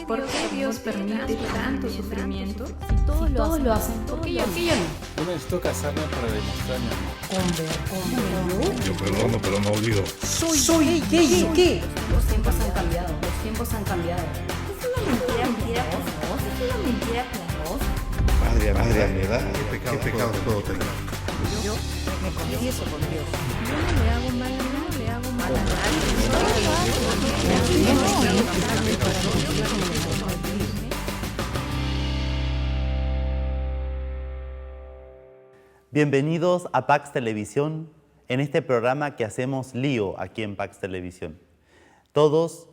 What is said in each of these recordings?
¿Por qué Dios permite tanto sufrimiento? Si todos lo hacen, ¿por qué yo no? Yo necesito casarme para demostrar mi amor. Yo perdono, pero no olvido. Soy gay. ¿Qué? Los tiempos han cambiado. Es una mentira piadosa. Es una mentira piadosa. Madre, ¿verdad? ¿Qué pecado puedo tener? Yo me confieso con Dios. Yo no le hago mal a nadie. Bienvenidos a Pax Televisión, en este programa que hacemos lío aquí en Pax Televisión. Todos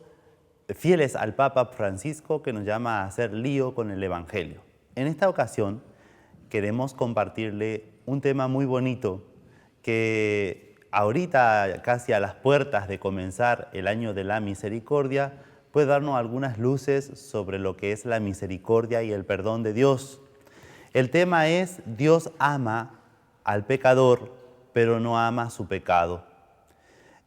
fieles al Papa Francisco, que nos llama a hacer lío con el Evangelio. En esta ocasión queremos compartirle un tema muy bonito que ahorita, casi a las puertas de comenzar el año de la misericordia, puede darnos algunas luces sobre lo que es la misericordia y el perdón de Dios. El tema es: Dios ama al pecador, pero no ama su pecado.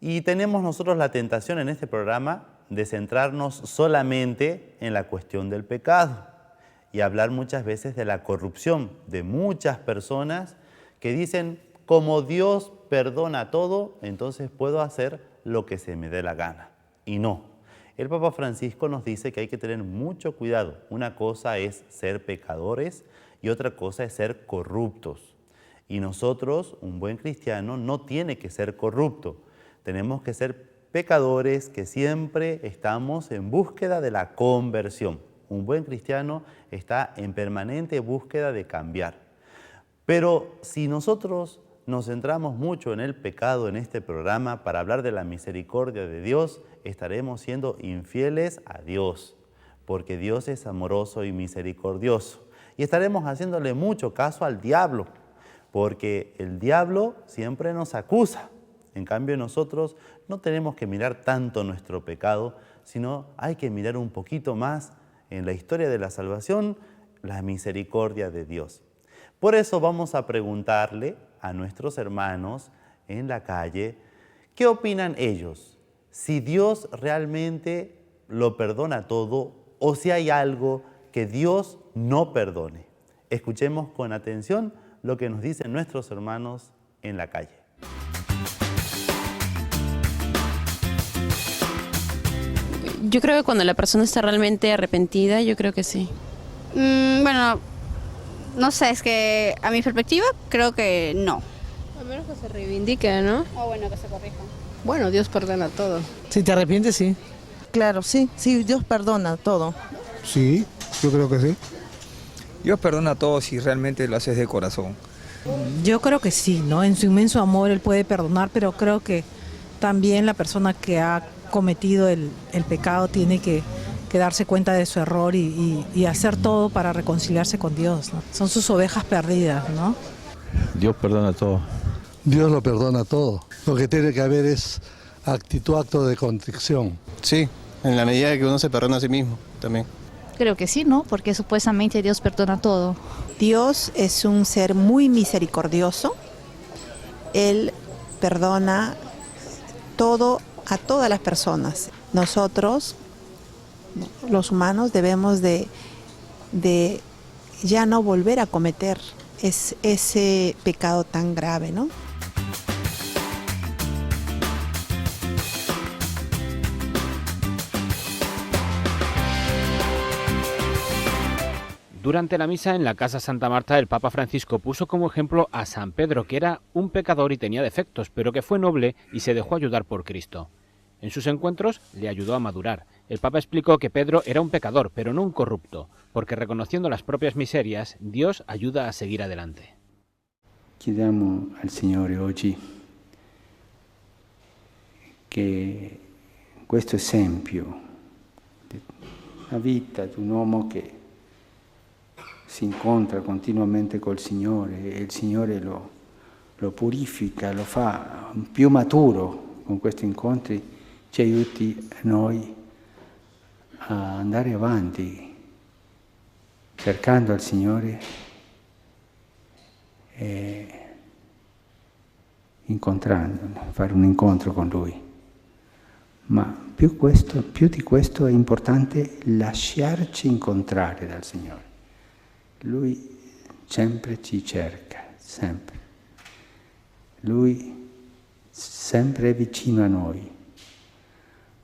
Y tenemos nosotros la tentación en este programa de centrarnos solamente en la cuestión del pecado y hablar muchas veces de la corrupción de muchas personas que dicen: como Dios perdona todo, entonces puedo hacer lo que se me dé la gana. Y no. El Papa Francisco nos dice que hay que tener mucho cuidado. Una cosa es ser pecadores y otra cosa es ser corruptos. Y nosotros, un buen cristiano, no tiene que ser corrupto. Tenemos que ser pecadores que siempre estamos en búsqueda de la conversión. Un buen cristiano está en permanente búsqueda de cambiar. Pero si nosotros nos centramos mucho en el pecado en este programa para hablar de la misericordia de Dios, estaremos siendo infieles a Dios, porque Dios es amoroso y misericordioso. Y estaremos haciéndole mucho caso al diablo, porque el diablo siempre nos acusa. En cambio, nosotros no tenemos que mirar tanto nuestro pecado, sino hay que mirar un poquito más en la historia de la salvación, la misericordia de Dios. Por eso vamos a preguntarle a nuestros hermanos en la calle, ¿qué opinan ellos? Si Dios realmente lo perdona todo o si hay algo que Dios no perdone. Escuchemos con atención lo que nos dicen nuestros hermanos en la calle. Yo creo que cuando la persona está realmente arrepentida, yo creo que sí. Bueno, no sé, es que a mi perspectiva creo que no. A menos que se reivindique, ¿no? O bueno, que se corrija. Bueno, Dios perdona todo. Si te arrepientes, sí. Claro, sí, Dios perdona todo. Sí, yo creo que sí. Dios perdona todo si realmente lo haces de corazón. Yo creo que sí, ¿no? En su inmenso amor Él puede perdonar, pero creo que también la persona que ha cometido el pecado tiene que darse cuenta de su error y hacer todo para reconciliarse con Dios, ¿no? Son sus ovejas perdidas, ¿no? Dios perdona todo. Dios lo perdona todo. Lo que tiene que haber es acto de contrición. Sí, en la medida que uno se perdona a sí mismo también. Creo que sí, ¿no? Porque supuestamente Dios perdona todo. Dios es un ser muy misericordioso. Él perdona todo a todas las personas. Nosotros, los humanos, debemos de ya no volver a cometer ese pecado tan grave, ¿no? Durante la misa en la Casa Santa Marta, el Papa Francisco puso como ejemplo a San Pedro, que era un pecador y tenía defectos, pero que fue noble y se dejó ayudar por Cristo. En sus encuentros le ayudó a madurar. El Papa explicó que Pedro era un pecador, pero no un corrupto, porque reconociendo las propias miserias, Dios ayuda a seguir adelante. Chiediamo al Signore oggi che questo esempio, la vita di un uomo che si incontra continuamente col Signore e il Signore lo purifica, lo fa più maturo con questi incontri, ci aiuti noi a andare avanti cercando al Signore e incontrandolo, fare un incontro con Lui. Ma più di questo è importante lasciarci incontrare dal Signore. Lui sempre ci cerca, sempre. Lui sempre è vicino a noi,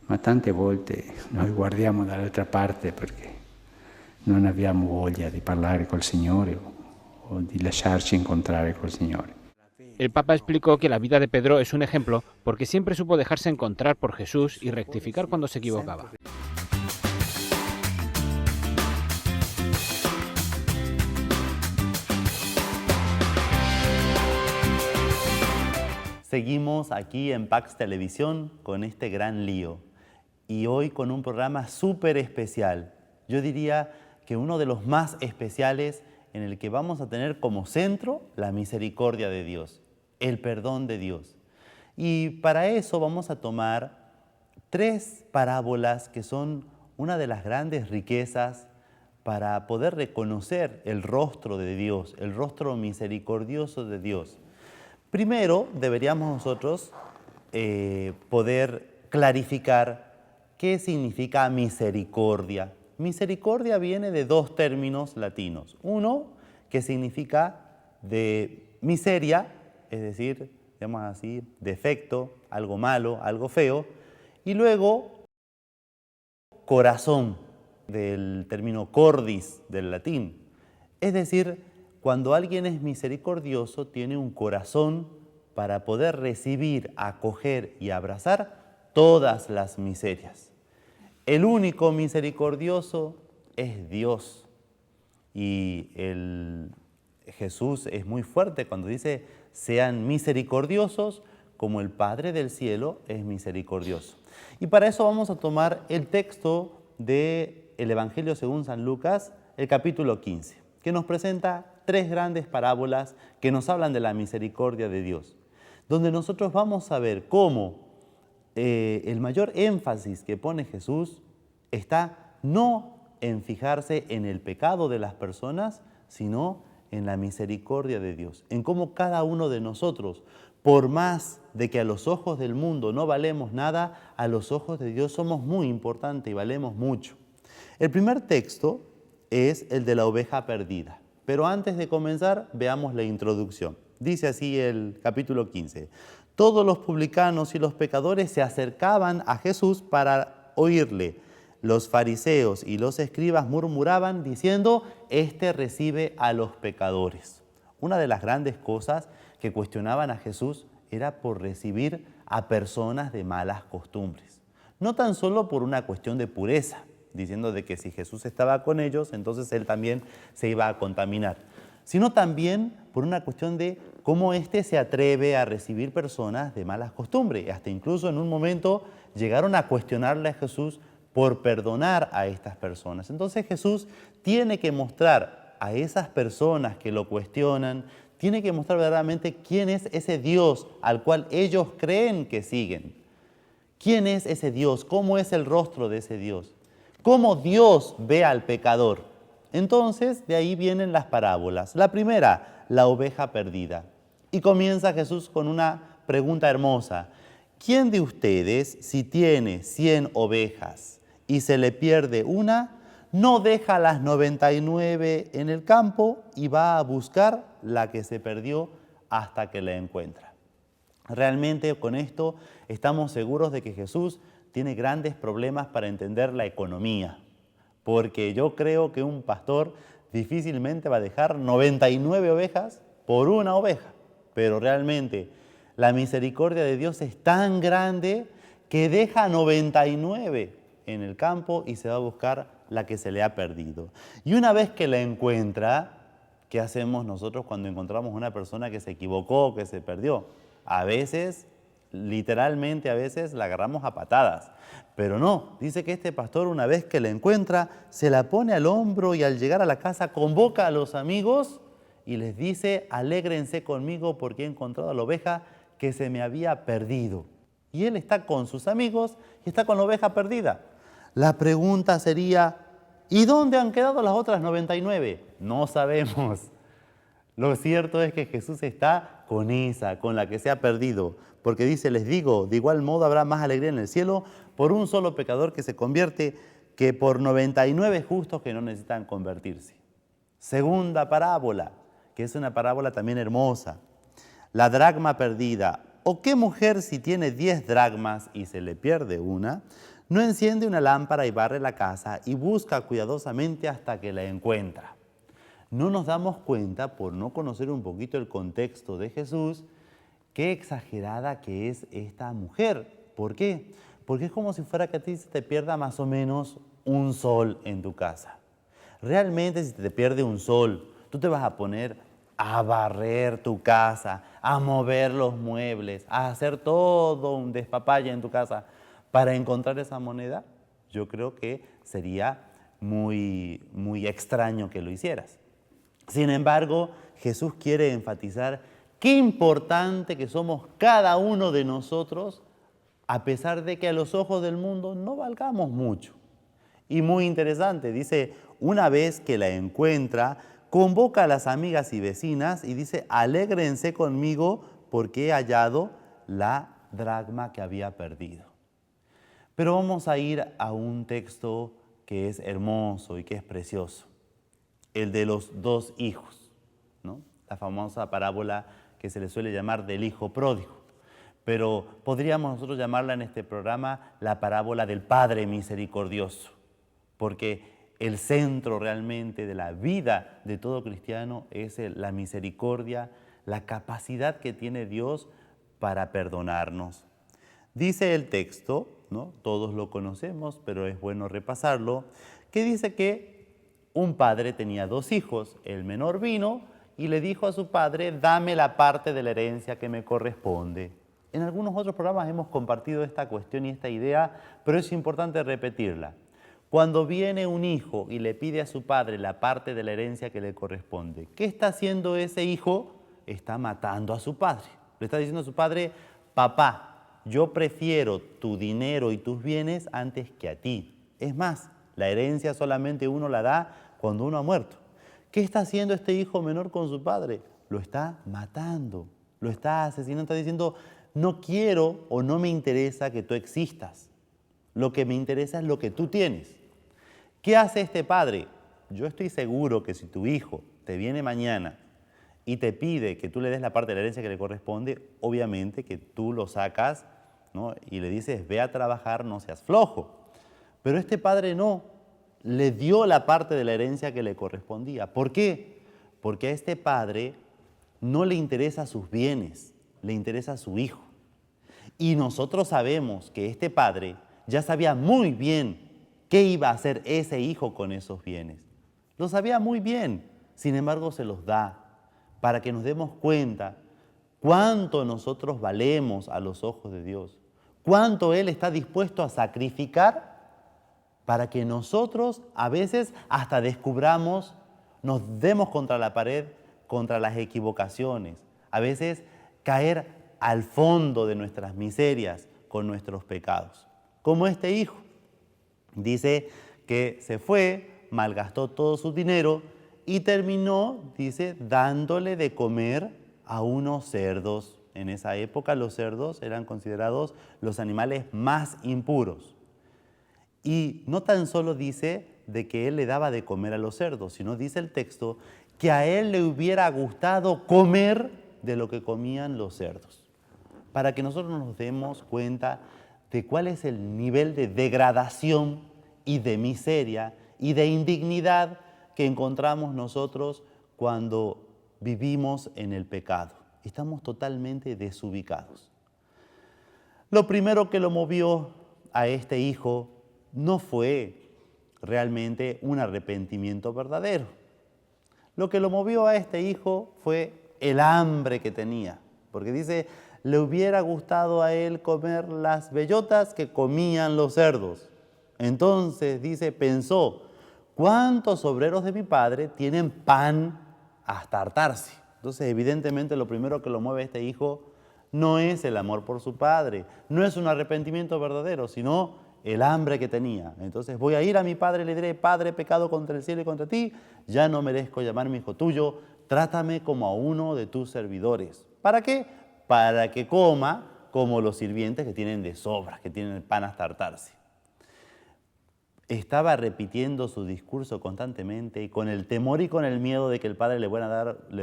ma tante volte noi guardiamo dall'altra parte perché non abbiamo voglia di parlare col Signore o di lasciarci incontrare col Signore. El Papa explicó que la vida de Pedro es un ejemplo porque siempre supo dejarse encontrar por Jesús y rectificar cuando se equivocaba. Seguimos aquí en Pax Televisión con este gran lío y hoy con un programa súper especial. Yo diría que uno de los más especiales en el que vamos a tener como centro la misericordia de Dios, el perdón de Dios. Y para eso vamos a tomar 3 parábolas que son una de las grandes riquezas para poder reconocer el rostro de Dios, el rostro misericordioso de Dios. Primero deberíamos nosotros poder clarificar qué significa misericordia. Misericordia viene de 2 términos latinos. Uno que significa de miseria, es decir, digamos así, defecto, algo malo, algo feo. Y luego corazón, del término cordis del latín. Es decir, cuando alguien es misericordioso, tiene un corazón para poder recibir, acoger y abrazar todas las miserias. El único misericordioso es Dios. Y Jesús es muy fuerte cuando dice, sean misericordiosos como el Padre del cielo es misericordioso. Y para eso vamos a tomar el texto del Evangelio según San Lucas, el capítulo 15, que nos presenta 3 grandes parábolas que nos hablan de la misericordia de Dios, donde nosotros vamos a ver cómo el mayor énfasis que pone Jesús está no en fijarse en el pecado de las personas, sino en la misericordia de Dios, en cómo cada uno de nosotros, por más de que a los ojos del mundo no valemos nada, a los ojos de Dios somos muy importantes y valemos mucho. El primer texto es el de la oveja perdida. Pero antes de comenzar, veamos la introducción. Dice así el capítulo 15. Todos los publicanos y los pecadores se acercaban a Jesús para oírle. Los fariseos y los escribas murmuraban diciendo, este recibe a los pecadores. Una de las grandes cosas que cuestionaban a Jesús era por recibir a personas de malas costumbres. No tan solo por una cuestión de pureza, diciendo de que si Jesús estaba con ellos, entonces él también se iba a contaminar, sino también por una cuestión de cómo éste se atreve a recibir personas de malas costumbres. Hasta incluso en un momento llegaron a cuestionarle a Jesús por perdonar a estas personas. Entonces Jesús tiene que mostrar a esas personas que lo cuestionan, tiene que mostrar verdaderamente quién es ese Dios al cual ellos creen que siguen. ¿Quién es ese Dios? ¿Cómo es el rostro de ese Dios? ¿Cómo Dios ve al pecador? Entonces, de ahí vienen las parábolas. La primera, la oveja perdida. Y comienza Jesús con una pregunta hermosa. ¿Quién de ustedes, si tiene 100 ovejas y se le pierde una, no deja las 99 en el campo y va a buscar la que se perdió hasta que la encuentra? Realmente con esto estamos seguros de que Jesús tiene grandes problemas para entender la economía, porque yo creo que un pastor difícilmente va a dejar 99 ovejas por una oveja, pero realmente la misericordia de Dios es tan grande que deja 99 en el campo y se va a buscar la que se le ha perdido. Y una vez que la encuentra, ¿qué hacemos nosotros cuando encontramos una persona que se equivocó, que se perdió? A veces, literalmente a veces, la agarramos a patadas. Pero no, dice que este pastor una vez que la encuentra, se la pone al hombro y al llegar a la casa convoca a los amigos y les dice, alégrense conmigo porque he encontrado a la oveja que se me había perdido. Y él está con sus amigos y está con la oveja perdida. La pregunta sería, ¿y dónde han quedado las otras 99? No sabemos. Lo cierto es que Jesús está con esa, con la que se ha perdido. porque dice, les digo, de igual modo habrá más alegría en el cielo por un solo pecador que se convierte que por 99 justos que no necesitan convertirse. Segunda parábola, que es una parábola también hermosa. La dracma perdida. ¿O qué mujer si tiene 10 dracmas y se le pierde una, no enciende una lámpara y barre la casa y busca cuidadosamente hasta que la encuentra? No nos damos cuenta, por no conocer un poquito el contexto de Jesús, qué exagerada que es esta mujer. ¿Por qué? Porque es como si fuera que a ti se te pierda más o menos un sol en tu casa. Realmente si te pierde un sol, tú te vas a poner a barrer tu casa, a mover los muebles, a hacer todo un despapalle en tu casa para encontrar esa moneda. Yo creo que sería muy extraño que lo hicieras. Sin embargo, Jesús quiere enfatizar qué importante que somos cada uno de nosotros, a pesar de que a los ojos del mundo no valgamos mucho. Y muy interesante, dice, una vez que la encuentra, convoca a las amigas y vecinas y dice, alégrense conmigo porque he hallado la dracma que había perdido. Pero vamos a ir a un texto que es hermoso y que es precioso, el de los 2 hijos, ¿no? La famosa parábola que se le suele llamar del hijo pródigo. Pero podríamos nosotros llamarla en este programa la parábola del Padre misericordioso, porque el centro realmente de la vida de todo cristiano es la misericordia, la capacidad que tiene Dios para perdonarnos. Dice el texto, ¿no? Todos lo conocemos, pero es bueno repasarlo, que dice que un padre tenía 2 hijos, el menor vino y le dijo a su padre, dame la parte de la herencia que me corresponde. En algunos otros programas hemos compartido esta cuestión y esta idea, pero es importante repetirla. Cuando viene un hijo y le pide a su padre la parte de la herencia que le corresponde, ¿qué está haciendo ese hijo? Está matando a su padre. Le está diciendo a su padre, papá, yo prefiero tu dinero y tus bienes antes que a ti. Es más, la herencia solamente uno la da cuando uno ha muerto. ¿Qué está haciendo este hijo menor con su padre? Lo está matando, lo está asesinando, está diciendo, no quiero o no me interesa que tú existas. Lo que me interesa es lo que tú tienes. ¿Qué hace este padre? Yo estoy seguro que si tu hijo te viene mañana y te pide que tú le des la parte de la herencia que le corresponde, obviamente que tú lo sacas, ¿no? Y le dices, ve a trabajar, no seas flojo. Pero este padre no, le dio la parte de la herencia que le correspondía. ¿Por qué? Porque a este padre no le interesa sus bienes, le interesa su hijo. Y nosotros sabemos que este padre ya sabía muy bien qué iba a hacer ese hijo con esos bienes. Lo sabía muy bien, sin embargo se los da para que nos demos cuenta cuánto nosotros valemos a los ojos de Dios, cuánto Él está dispuesto a sacrificar para que nosotros a veces hasta descubramos, nos demos contra la pared, contra las equivocaciones, a veces caer al fondo de nuestras miserias con nuestros pecados. Como este hijo, dice que se fue, malgastó todo su dinero y terminó, dice, dándole de comer a unos cerdos. En esa época los cerdos eran considerados los animales más impuros. Y no tan solo dice de que él le daba de comer a los cerdos, sino dice el texto que a él le hubiera gustado comer de lo que comían los cerdos. Para que nosotros nos demos cuenta de cuál es el nivel de degradación y de miseria y de indignidad que encontramos nosotros cuando vivimos en el pecado. Estamos totalmente desubicados. Lo primero que lo movió a este hijo no fue realmente un arrepentimiento verdadero. Lo que lo movió a este hijo fue el hambre que tenía, porque dice, le hubiera gustado a él comer las bellotas que comían los cerdos. Entonces, dice, pensó, ¿cuántos obreros de mi padre tienen pan hasta hartarse? Entonces, evidentemente, lo primero que lo mueve a este hijo no es el amor por su padre, no es un arrepentimiento verdadero, sino el hambre que tenía. Entonces, voy a ir a mi padre y le diré, Padre, he pecado contra el cielo y contra ti, ya no merezco llamarme hijo tuyo, trátame como a uno de tus servidores. ¿Para qué? Para que coma como los sirvientes que tienen de sobra, que tienen el pan hasta hartarse. Estaba repitiendo su discurso constantemente y con el temor y con el miedo de que el padre le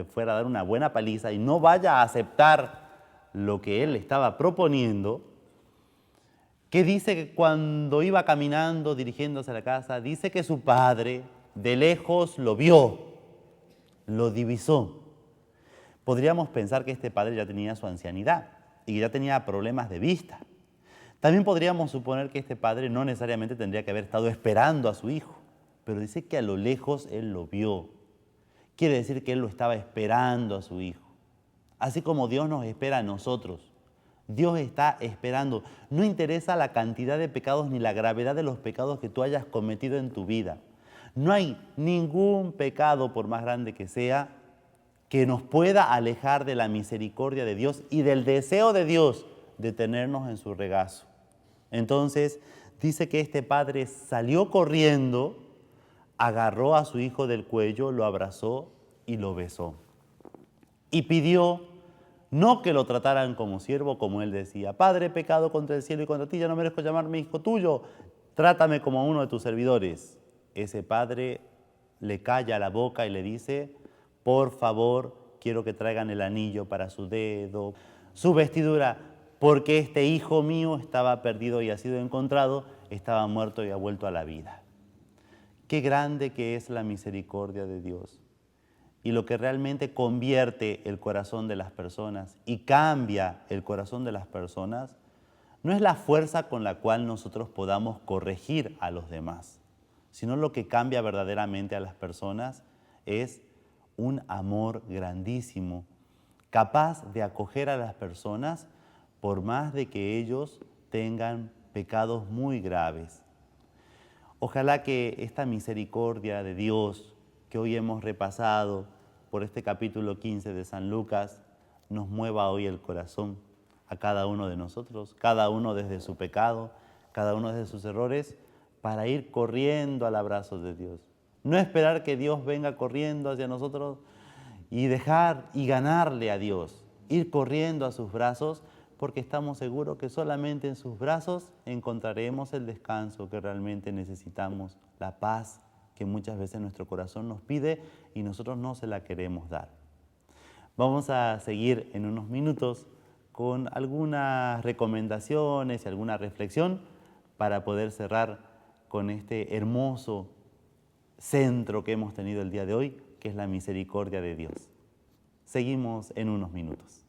fuera a dar una buena paliza y no vaya a aceptar lo que él estaba proponiendo, que dice que cuando iba caminando, dirigiéndose a la casa, dice que su padre de lejos lo vio, lo divisó. Podríamos pensar que este padre ya tenía su ancianidad y que ya tenía problemas de vista. También podríamos suponer que este padre no necesariamente tendría que haber estado esperando a su hijo, pero dice que a lo lejos él lo vio. Quiere decir que él lo estaba esperando a su hijo. Así como Dios nos espera a nosotros. Dios está esperando. No interesa la cantidad de pecados ni la gravedad de los pecados que tú hayas cometido en tu vida. No hay ningún pecado, por más grande que sea, que nos pueda alejar de la misericordia de Dios y del deseo de Dios de tenernos en su regazo. Entonces, dice que este padre salió corriendo, agarró a su hijo del cuello, lo abrazó y lo besó. Y pidió, no que lo trataran como siervo, como él decía, Padre, he pecado contra el cielo y contra ti, ya no merezco llamarme hijo tuyo, trátame como uno de tus servidores. Ese padre le calla la boca y le dice, por favor, quiero que traigan el anillo para su dedo, su vestidura, porque este hijo mío estaba perdido y ha sido encontrado, estaba muerto y ha vuelto a la vida. Qué grande que es la misericordia de Dios. Y lo que realmente convierte el corazón de las personas y cambia el corazón de las personas, no es la fuerza con la cual nosotros podamos corregir a los demás, sino lo que cambia verdaderamente a las personas es un amor grandísimo, capaz de acoger a las personas por más de que ellos tengan pecados muy graves. Ojalá que esta misericordia de Dios que hoy hemos repasado por este capítulo 15 de San Lucas nos mueva hoy el corazón a cada uno de nosotros, cada uno desde su pecado, cada uno desde sus errores, para ir corriendo al abrazo de Dios. No esperar que Dios venga corriendo hacia nosotros y dejar y ganarle a Dios, ir corriendo a sus brazos, porque estamos seguros que solamente en sus brazos encontraremos el descanso que realmente necesitamos, la paz que muchas veces nuestro corazón nos pide y nosotros no se la queremos dar. Vamos a seguir en unos minutos con algunas recomendaciones y alguna reflexión para poder cerrar con este hermoso centro que hemos tenido el día de hoy, que es la misericordia de Dios. Seguimos en unos minutos.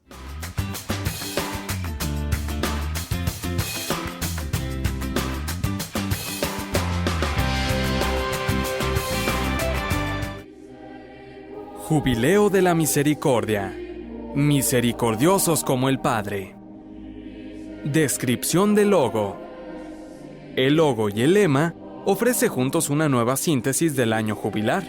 Jubileo de la Misericordia. Misericordiosos como el Padre. Descripción del logo. El logo y el lema ofrece juntos una nueva síntesis del año jubilar.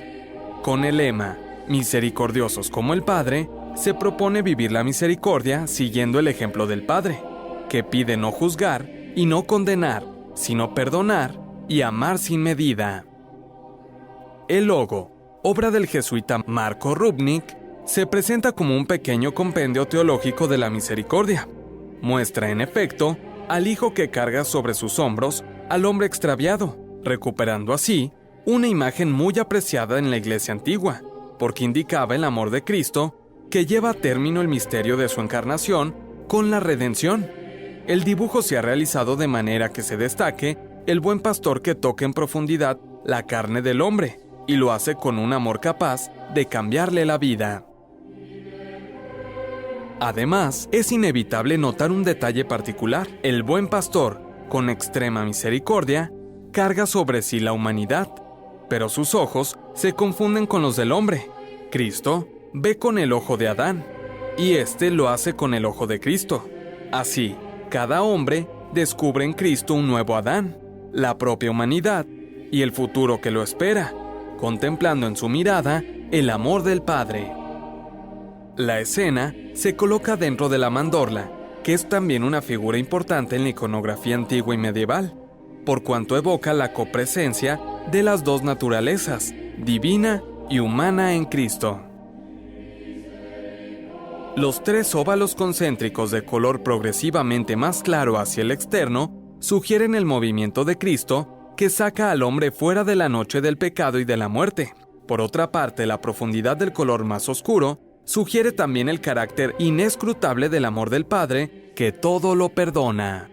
Con el lema Misericordiosos como el Padre, se propone vivir la misericordia siguiendo el ejemplo del Padre, que pide no juzgar y no condenar, sino perdonar y amar sin medida. El logo, obra del jesuita Marco Rubnik, se presenta como un pequeño compendio teológico de la misericordia. Muestra, en efecto, al hijo que carga sobre sus hombros al hombre extraviado, recuperando así una imagen muy apreciada en la Iglesia antigua, porque indicaba el amor de Cristo que lleva a término el misterio de su encarnación con la redención. El dibujo se ha realizado de manera que se destaque el buen pastor que toca en profundidad la carne del hombre, y lo hace con un amor capaz de cambiarle la vida. Además, es inevitable notar un detalle particular. El buen pastor, con extrema misericordia, carga sobre sí la humanidad, pero sus ojos se confunden con los del hombre. Cristo ve con el ojo de Adán, y éste lo hace con el ojo de Cristo. Así, cada hombre descubre en Cristo un nuevo Adán, la propia humanidad y el futuro que lo espera, contemplando en su mirada el amor del Padre. La escena se coloca dentro de la mandorla, que es también una figura importante en la iconografía antigua y medieval, por cuanto evoca la copresencia de las dos naturalezas, divina y humana en Cristo. Los 3 óvalos concéntricos de color progresivamente más claro hacia el externo sugieren el movimiento de Cristo que saca al hombre fuera de la noche del pecado y de la muerte. Por otra parte, la profundidad del color más oscuro sugiere también el carácter inescrutable del amor del Padre, que todo lo perdona.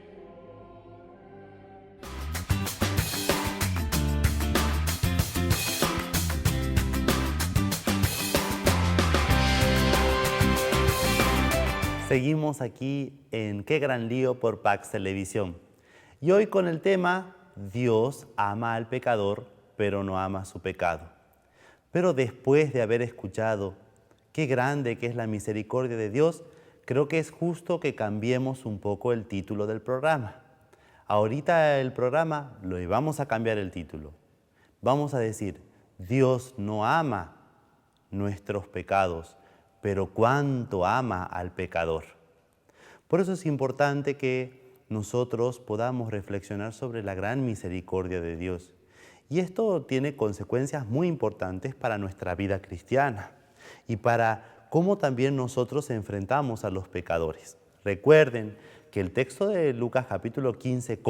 Seguimos aquí en Qué Gran Lío por Pax Televisión. Y hoy con el tema Dios ama al pecador, pero no ama su pecado. Pero después de haber escuchado qué grande que es la misericordia de Dios, creo que es justo que cambiemos un poco el título del programa. Ahorita el programa vamos a cambiar el título. Vamos a decir, Dios no ama nuestros pecados, pero cuánto ama al pecador. Por eso es importante que nosotros podamos reflexionar sobre la gran misericordia de Dios. Y esto tiene consecuencias muy importantes para nuestra vida cristiana y para cómo también nosotros enfrentamos a los pecadores. Recuerden que el texto de Lucas capítulo 15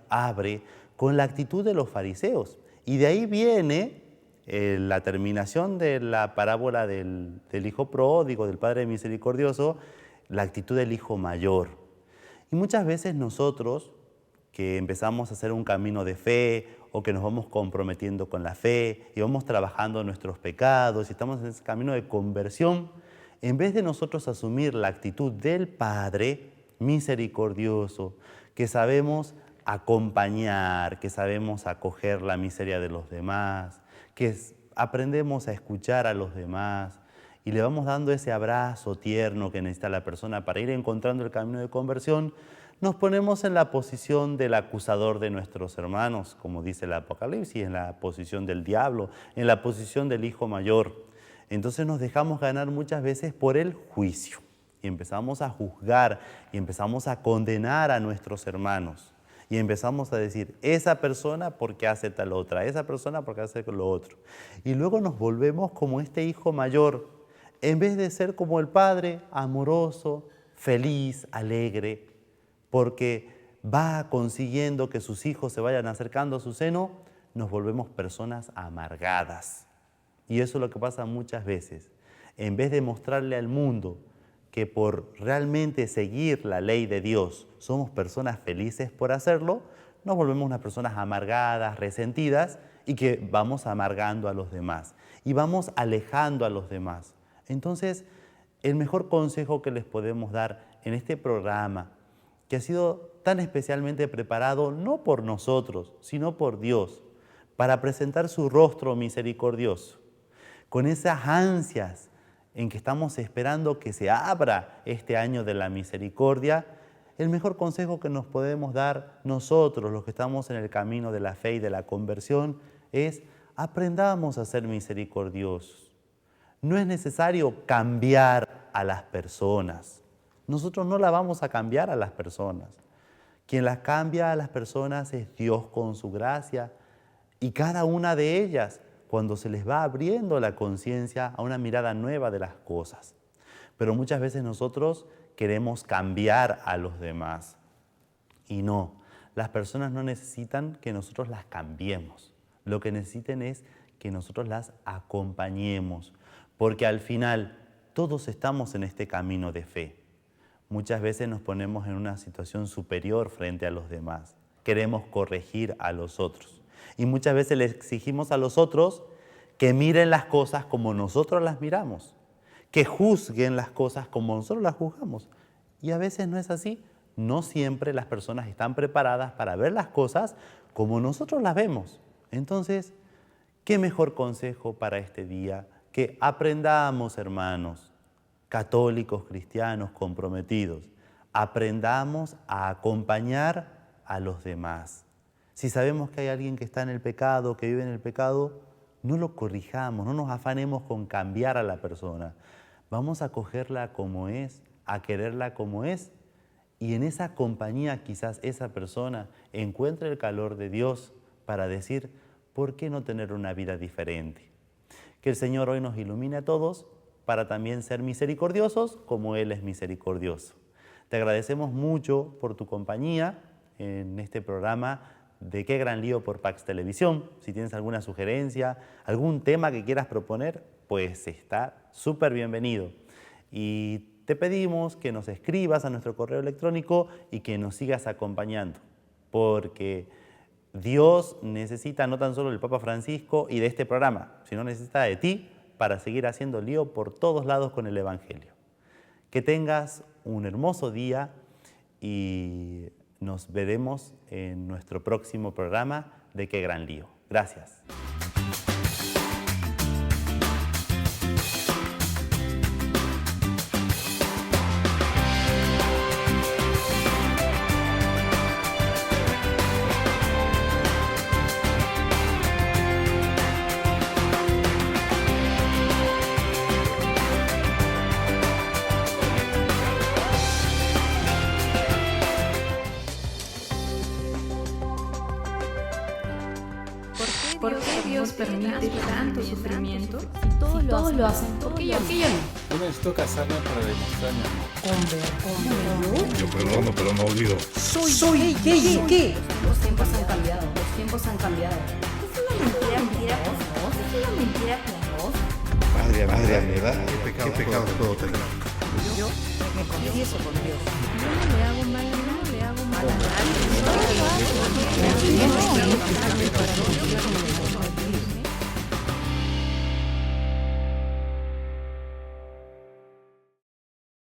abre con la actitud de los fariseos. Y de ahí viene la terminación de la parábola del hijo pródigo, del Padre misericordioso, la actitud del hijo mayor. Y muchas veces nosotros, que empezamos a hacer un camino de fe o que nos vamos comprometiendo con la fe y vamos trabajando nuestros pecados y estamos en ese camino de conversión, en vez de nosotros asumir la actitud del Padre misericordioso, que sabemos acompañar, que sabemos acoger la miseria de los demás, que aprendemos a escuchar a los demás y le vamos dando ese abrazo tierno que necesita la persona para ir encontrando el camino de conversión, nos ponemos en la posición del acusador de nuestros hermanos, como dice el Apocalipsis, en la posición del diablo, en la posición del hijo mayor. Entonces nos dejamos ganar muchas veces por el juicio y empezamos a juzgar y empezamos a condenar a nuestros hermanos. Y empezamos a decir, esa persona porque hace tal otra, esa persona porque hace lo otro. Y luego nos volvemos como este hijo mayor, en vez de ser como el padre, amoroso, feliz, alegre, porque va consiguiendo que sus hijos se vayan acercando a su seno, nos volvemos personas amargadas. Y eso es lo que pasa muchas veces. En vez de mostrarle al mundo que por realmente seguir la ley de Dios somos personas felices por hacerlo, nos volvemos unas personas amargadas, resentidas y que vamos amargando a los demás y vamos alejando a los demás. Entonces, el mejor consejo que les podemos dar en este programa, que ha sido tan especialmente preparado no por nosotros, sino por Dios, para presentar su rostro misericordioso, con esas ansias en que estamos esperando que se abra este año de la misericordia, el mejor consejo que nos podemos dar nosotros, los que estamos en el camino de la fe y de la conversión, es aprendamos a ser misericordiosos. No es necesario cambiar a las personas. Nosotros no la vamos a cambiar a las personas. Quien las cambia a las personas es Dios con su gracia y cada una de ellas cuando se les va abriendo la conciencia a una mirada nueva de las cosas. Pero muchas veces nosotros queremos cambiar a los demás. Y no, las personas no necesitan que nosotros las cambiemos. Lo que necesitan es que nosotros las acompañemos. Porque al final todos estamos en este camino de fe. Muchas veces nos ponemos en una situación superior frente a los demás. Queremos corregir a los otros. Y muchas veces le exigimos a los otros que miren las cosas como nosotros las miramos, que juzguen las cosas como nosotros las juzgamos. Y a veces no es así. No siempre las personas están preparadas para ver las cosas como nosotros las vemos. Entonces, ¿qué mejor consejo para este día? Que aprendamos, hermanos, católicos, cristianos, comprometidos, aprendamos a acompañar a los demás. Si sabemos que hay alguien que está en el pecado, que vive en el pecado, no lo corrijamos, no nos afanemos con cambiar a la persona. Vamos a acogerla como es, a quererla como es, y en esa compañía quizás esa persona encuentre el calor de Dios para decir, ¿por qué no tener una vida diferente? Que el Señor hoy nos ilumine a todos para también ser misericordiosos como Él es misericordioso. Te agradecemos mucho por tu compañía en este programa de Qué Gran Lío por Pax Televisión. Si tienes alguna sugerencia, algún tema que quieras proponer, pues está súper bienvenido. Y te pedimos que nos escribas a nuestro correo electrónico y que nos sigas acompañando, porque Dios necesita no tan solo del Papa Francisco y de este programa, sino necesita de ti para seguir haciendo lío por todos lados con el Evangelio. Que tengas un hermoso día y nos veremos en nuestro próximo programa de Qué Gran Lío. Gracias. ¿Por qué Dios permite tanto sufrimiento? Si todos lo hacen, ¿por qué yo no? Yo necesito casarme para demostrar mi amor. Yo perdono, pero no olvido. Soy ¿qué? Los tiempos han cambiado, Es una mentira piadosa, es una mentira piadosa. Madre, ¿verdad? ¿Qué pecado puedo tener? Yo me confieso con Dios. Yo no le hago mal a nadie.